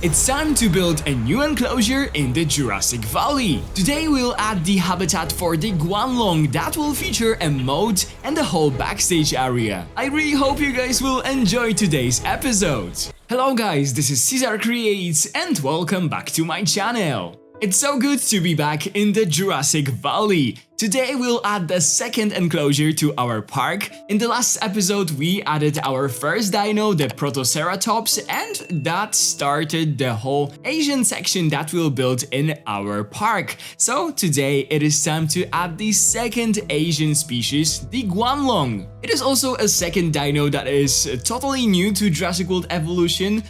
It's time to build a new enclosure in the Jurassic Valley. Today we'll add the habitat for the Guanlong that will feature a moat and the whole backstage area. I really hope you guys will enjoy today's episode. Hello guys, this is Caesar Creates and welcome back to my channel. It's so good to be back in the Jurassic Valley. Today we'll add the second enclosure to our park. In the last episode we added our first dino, the Protoceratops, and that started the whole Asian section that we'll build in our park. So today it is time to add the second Asian species, the Guanlong. It is also a second dino that is totally new to Jurassic World Evolution.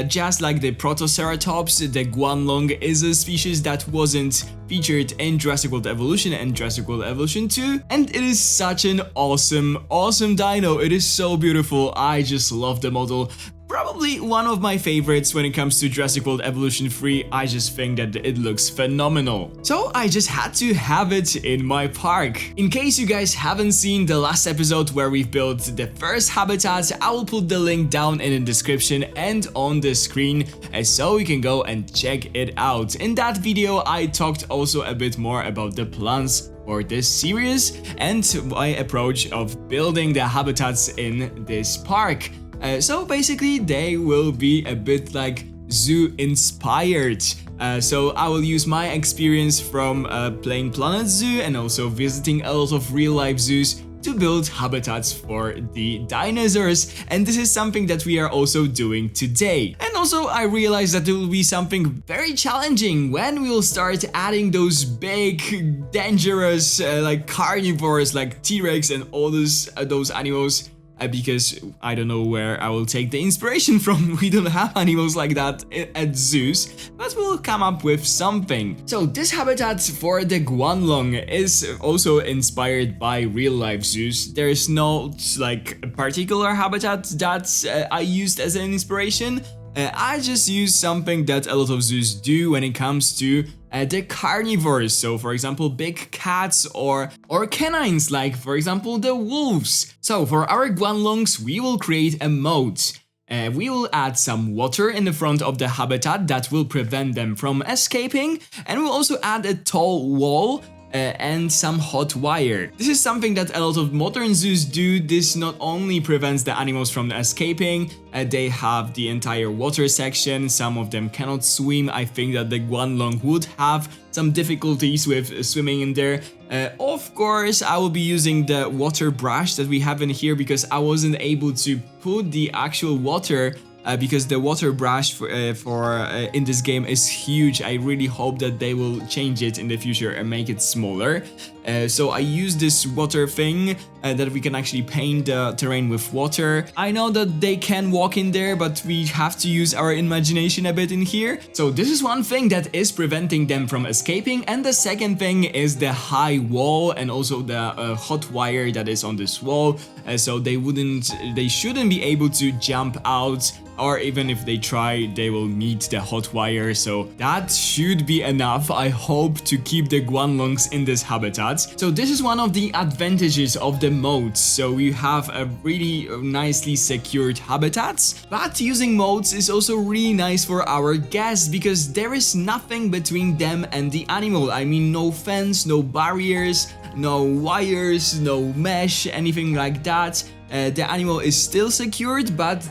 Just like the Protoceratops, the Guanlong is a species that wasn't featured in Jurassic World Evolution and Jurassic World Evolution 2, and it is such an awesome dino. It is so beautiful. I just love the model. Probably one of my favorites when it comes to Jurassic World Evolution 3. I just think that it looks phenomenal. So I just had to have it in my park. In case you guys haven't seen the last episode where we built the first habitat, I will put the link down in the description and on the screen so you can go and check it out. In that video I talked also a bit more about the plans for this series and my approach of building the habitats in this park. So basically they will be a bit like zoo inspired. So I will use my experience from playing Planet Zoo and also visiting a lot of real life zoos to build habitats for the dinosaurs, and this is something that we are also doing today. And also I realized that it will be something very challenging when we will start adding those big dangerous like carnivores like T-Rex and all those animals. Because I don't know where I will take the inspiration from. We don't have animals like that at zoos, but we'll come up with something. So this habitat for the Guanlong is also inspired by real life zoos. There is no like particular habitat that I used as an inspiration. I just use something that a lot of zoos do when it comes to the carnivores. So for example, big cats or canines, like for example the wolves. So for our Guanlongs we will create a moat. We will add some water in the front of the habitat that will prevent them from escaping, and we'll also add a tall wall and some hot wire. This is something that a lot of modern zoos do. This not only prevents the animals from escaping, they have the entire water section. Some of them cannot swim. I think that the Guanlong would have some difficulties with swimming in there. Of course, I will be using the water brush that we have in here because I wasn't able to put the actual water because the water brush for in this game is huge. I really hope that they will change it in the future and make it smaller. So I use this water thing that we can actually paint the terrain with water. I know that they can walk in there, but we have to use our imagination a bit in here. So this is one thing that is preventing them from escaping, and the second thing is the high wall and also the hot wire that is on this wall. So they shouldn't be able to jump out, or even if they try, they will meet the hot wire. So that should be enough, I hope, to keep the Guanlongs in this habitat. So this is one of the advantages of the moats. So we have a really nicely secured habitats, but using moats is also really nice for our guests because there is nothing between them and the animal. I mean, no fence, no barriers, no wires, no mesh, anything like that. The animal is still secured, but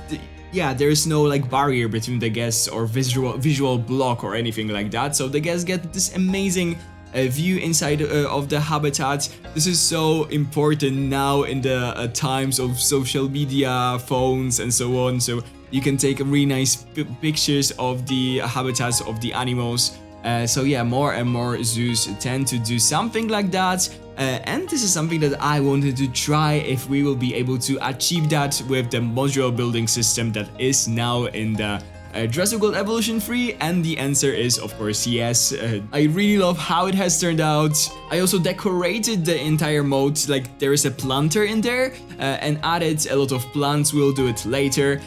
yeah, there's no like barrier between the guests or visual block or anything like that. So the guests get this amazing view inside of the habitat. This is so important now in the times of social media, phones and so on. So you can take really nice pictures of the habitats of the animals. So yeah, more and more zoos tend to do something like that. And this is something that I wanted to try if we will be able to achieve that with the modular building system that is now in the Jurassic World Evolution 3, and the answer is of course yes. I really love how it has turned out. I also decorated the entire moat, like there is a planter in there and added a lot of plants. We'll do it later.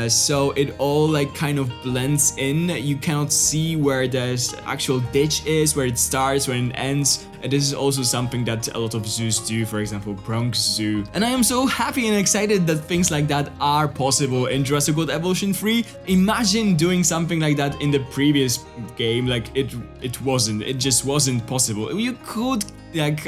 so it all like kind of blends in. You cannot see where the actual ditch is, where it starts, when it ends. This is also something that a lot of zoos do, for example Bronx Zoo. And I am so happy and excited that things like that are possible in Jurassic World Evolution 3. Imagine doing something like that in the previous game. Like it just wasn't possible. You could like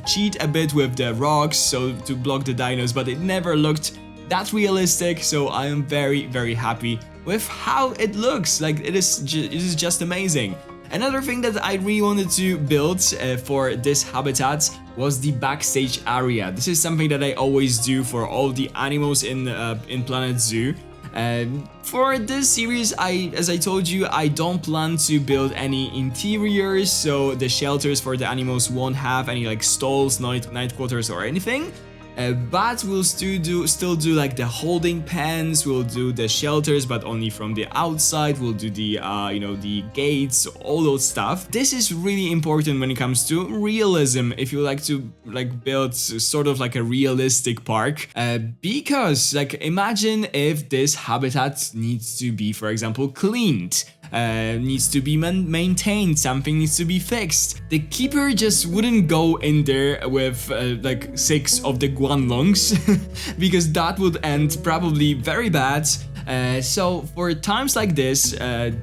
cheat a bit with the rocks so to block the dinos, but it never looked that realistic. So I am very happy with how it looks. Like it is just amazing. Another thing that I really wanted to build for this habitat was the backstage area. This is something that I always do for all the animals in Planet Zoo. For this series, as I told you, I don't plan to build any interiors, so the shelters for the animals won't have any like stalls, night quarters or anything. But we'll still do like the holding pens. We'll do the shelters, but only from the outside. We'll do the the gates, all those stuff. This is really important when it comes to realism. If you like to build sort of like a realistic park, because like imagine if this habitat needs to be, for example, cleaned. Needs to be maintained, something needs to be fixed. The keeper just wouldn't go in there with like 6 of the Guanlongs because that would end probably very bad. So for times like this,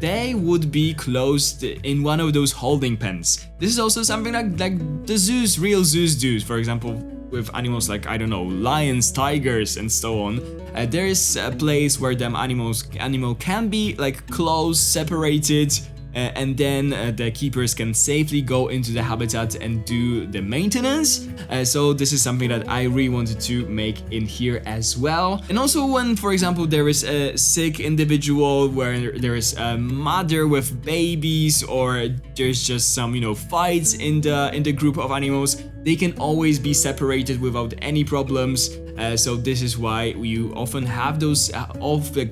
they would be closed in one of those holding pens. This is also something like the real zoos do. For example, with animals like, I don't know, lions, tigers, and so on. There is a place where them animal can be like closed, separated, and then the keepers can safely go into the habitat and do the maintenance. So this is something that I really wanted to make in here as well. And also when, for example, there is a sick individual, where there is a mother with babies, or there's just some fights in the group of animals, they can always be separated without any problems. So this is why you often have those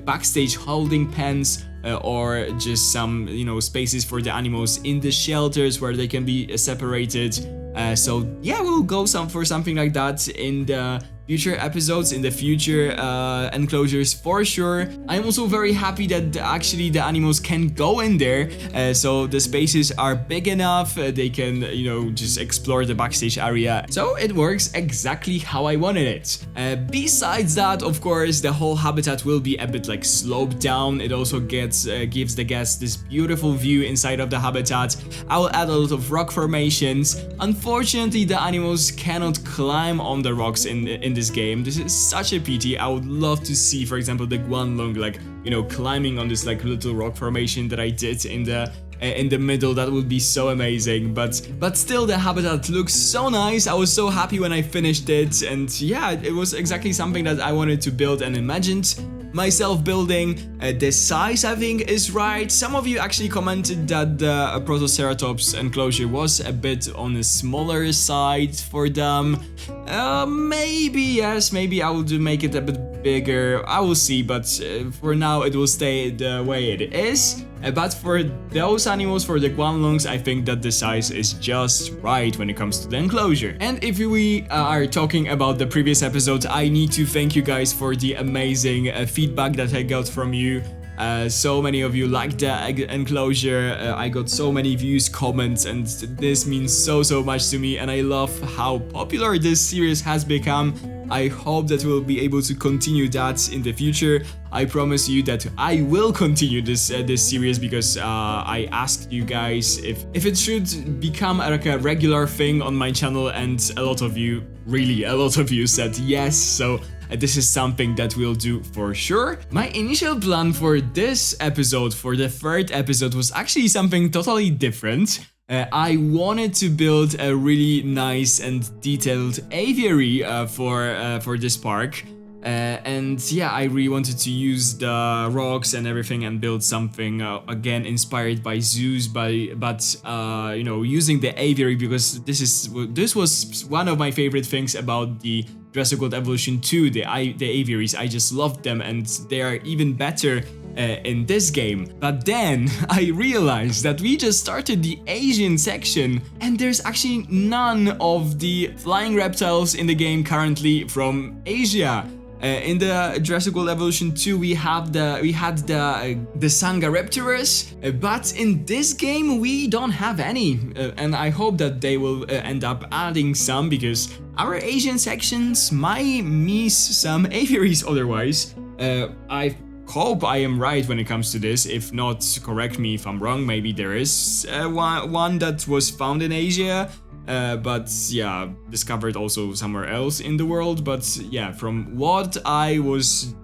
backstage holding pens, or just some spaces for the animals in the shelters where they can be separated. So yeah, we'll go for something like that in the future episodes, in the future enclosures for sure. I'm also very happy that actually the animals can go in there, so the spaces are big enough, they can just explore the backstage area. So it works exactly how I wanted it. Besides that, of course, the whole habitat will be a bit like sloped down. It also gives the guests this beautiful view inside of the habitat. I will add a lot of rock formations. Unfortunately, the animals cannot climb on the rocks in this game. This is such a pity. I would love to see, for example, the Guanlong climbing on this like little rock formation that I did in the middle. That would be so amazing. But still, the habitat looks so nice. I was so happy when I finished it, and yeah, it was exactly something that I wanted to build and imagined myself building. The size, I think, is right. Some of you actually commented that the Protoceratops enclosure was a bit on the smaller side for them. Maybe yes, maybe I will make it a bit bigger. I will see, but for now it will stay the way it is. But for those animals, for the Guanlongs, I think that the size is just right when it comes to the enclosure. And if we are talking about the previous episode, I need to thank you guys for the amazing feedback that I got from you. So many of you liked the enclosure. I got so many views, comments, and this means so much to me, and I love how popular this series has become. I hope that we'll be able to continue that in the future. I promise you that I will continue this series, because I asked you guys if it should become like a regular thing on my channel, and a lot of you said yes. So this is something that we'll do for sure. My initial plan for this episode, for the third episode, was actually something totally different. I wanted to build a really nice and detailed aviary for this park. And yeah, I really wanted to use the rocks and everything and build something again inspired by zoos, but using the aviary, because this was one of my favorite things about the Jurassic World Evolution 2, the aviaries. I just loved them, and they are even better in this game. But then I realized that we just started the Asian section, and there's actually none of the flying reptiles in the game currently from Asia. In the Jurassic World Evolution 2, we had the Sangaripterus, but in this game we don't have any, and I hope that they will end up adding some, because our Asian sections might miss some aviaries otherwise. I hope I am right when it comes to this. If not, correct me if I'm wrong. Maybe there is one that was found in Asia, but yeah, discovered also somewhere else in the world. But yeah, from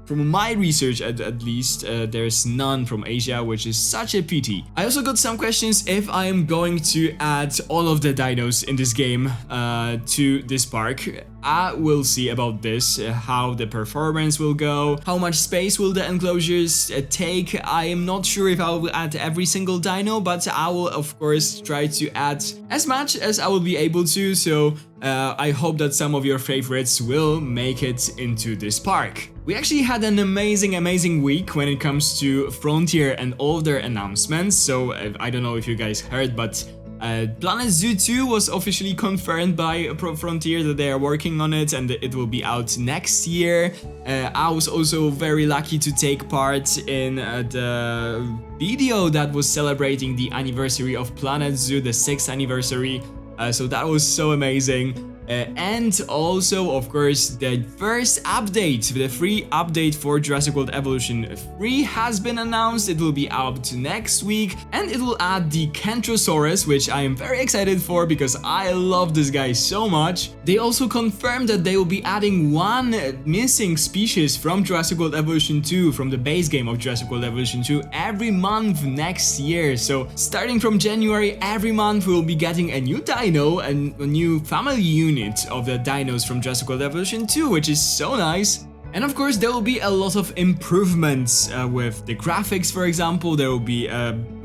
my research at least, there's none from Asia, which is such a pity. I also got some questions if I am going to add all of the dinos in this game to this park. I will see about this, how the performance will go, how much space will the enclosures take. I am not sure if I will add every single dino, but I will of course try to add as much as I will be able to, so I hope that some of your favorites will make it into this park. We actually had an amazing week when it comes to Frontier and all their announcements, so I don't know if you guys heard, but Planet Zoo 2 was officially confirmed by Frontier that they are working on it and it will be out next year. I was also very lucky to take part in the video that was celebrating the anniversary of Planet Zoo, the 6th anniversary. So that was so amazing. And also, of course, the first update, the free update for Jurassic World Evolution 3 has been announced. It will be out next week, and it will add the Kentrosaurus, which I am very excited for because I love this guy so much. They also confirmed that they will be adding one missing species from Jurassic World Evolution 2, from the base game of Jurassic World Evolution 2, every month next year. So starting from January, every month we'll be getting a new dino and a new family unit of the dinos from Jurassic World Evolution 2, which is so nice. And of course there will be a lot of improvements with the graphics. For example, there will be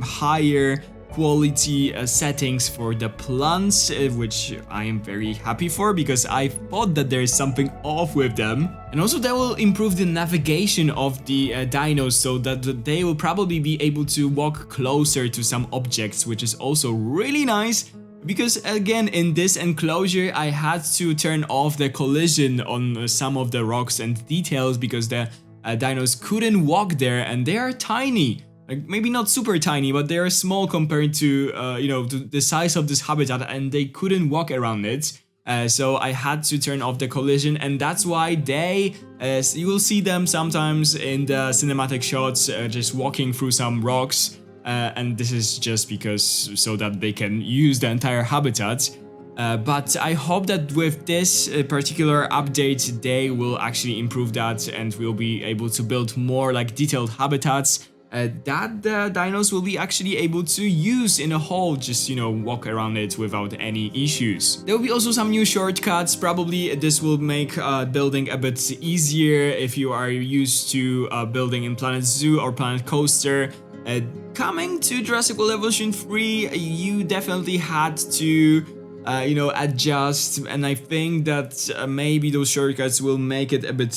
higher quality settings for the plants, which I am very happy for because I thought that there is something off with them. And also they will improve the navigation of the dinos so that they will probably be able to walk closer to some objects, which is also really nice. Because again, in this enclosure, I had to turn off the collision on some of the rocks and details because the dinos couldn't walk there, and they are tiny. Like, maybe not super tiny, but they are small compared to, to the size of this habitat, and they couldn't walk around it. So I had to turn off the collision, and that's why you will see them sometimes in the cinematic shots just walking through some rocks. And this is just because so that they can use the entire habitat. But I hope that with this particular update, they will actually improve that and we'll be able to build more like detailed habitats that the dinos will be actually able to use in a whole, just, walk around it without any issues. There will be also some new shortcuts. Probably this will make building a bit easier if you are used to building in Planet Zoo or Planet Coaster. Coming to Jurassic World Evolution 3, you definitely had to, adjust, and I think that maybe those shortcuts will make it a bit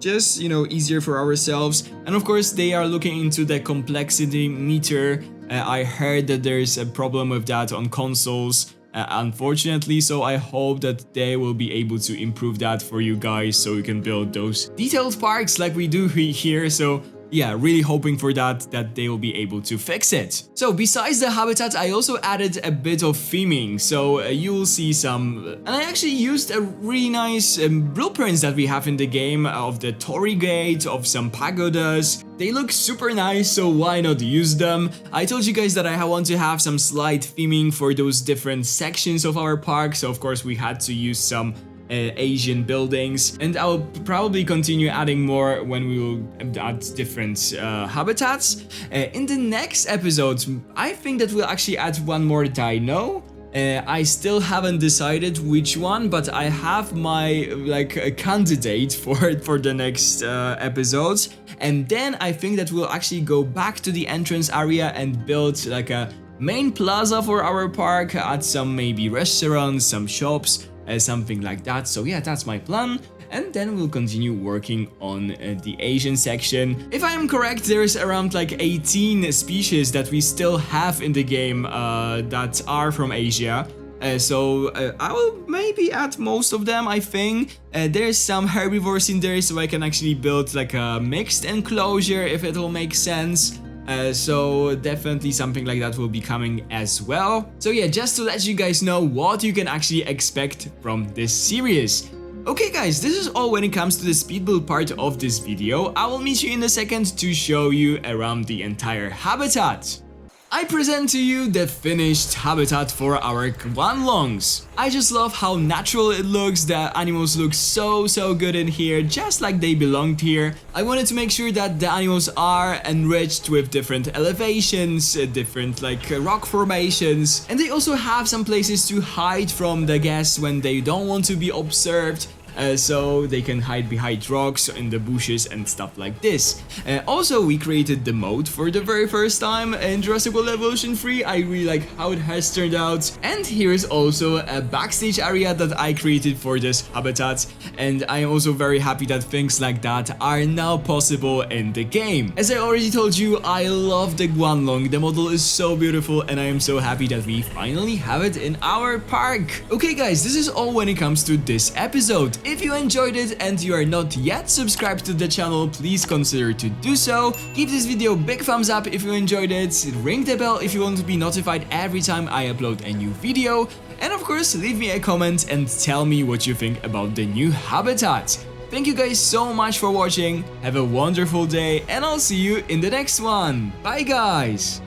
easier for ourselves. And of course, they are looking into the complexity meter. I heard that there is a problem with that on consoles, unfortunately, so I hope that they will be able to improve that for you guys so you can build those detailed parks like we do here. So yeah, really hoping for that they will be able to fix it. So besides the habitat, I also added a bit of theming. So you will see some, and I actually used a really nice blueprints that we have in the game of the Torii Gate, of some pagodas. They look super nice, so why not use them? I told you guys that I want to have some slight theming for those different sections of our park, so of course we had to use some Asian buildings, and I'll probably continue adding more when we will add different habitats. In the next episode, I think that we'll actually add one more dino. I still haven't decided which one, but I have my candidate for the next episodes. And then I think that we'll actually go back to the entrance area and build like a main plaza for our park, add some maybe restaurants, some shops, something like that. So yeah, that's my plan. And then we'll continue working on the Asian section. If I am correct, there's around 18 species that we still have in the game that are from Asia. I will maybe add most of them, I think. There's some herbivores in there, so I can actually build like a mixed enclosure if it will make sense. So definitely something like that will be coming as well. So yeah, just to let you guys know what you can actually expect from this series. Okay guys, this is all when it comes to the speed build part of this video. I will meet you in a second to show you around the entire habitat. I present to you the finished habitat for our guanlongs. I just love how natural it looks. The animals look so good in here, just like they belonged here. I wanted to make sure that the animals are enriched with different elevations, different like rock formations, and they also have some places to hide from the guests when they don't want to be observed. So they can hide behind rocks in the bushes and stuff like this. Also, we created the moat for the very first time in Jurassic World Evolution 3. I really like how it has turned out. And here is also a backstage area that I created for this habitat. And I am also very happy that things like that are now possible in the game. As I already told you, I love the Guanlong. The model is so beautiful and I am so happy that we finally have it in our park. Okay guys, this is all when it comes to this episode. If you enjoyed it and you are not yet subscribed to the channel, please consider to do so. Give this video a big thumbs up if you enjoyed it, ring the bell if you want to be notified every time I upload a new video, and of course leave me a comment and tell me what you think about the new habitat. Thank you guys so much for watching, have a wonderful day, and I'll see you in the next one. Bye guys!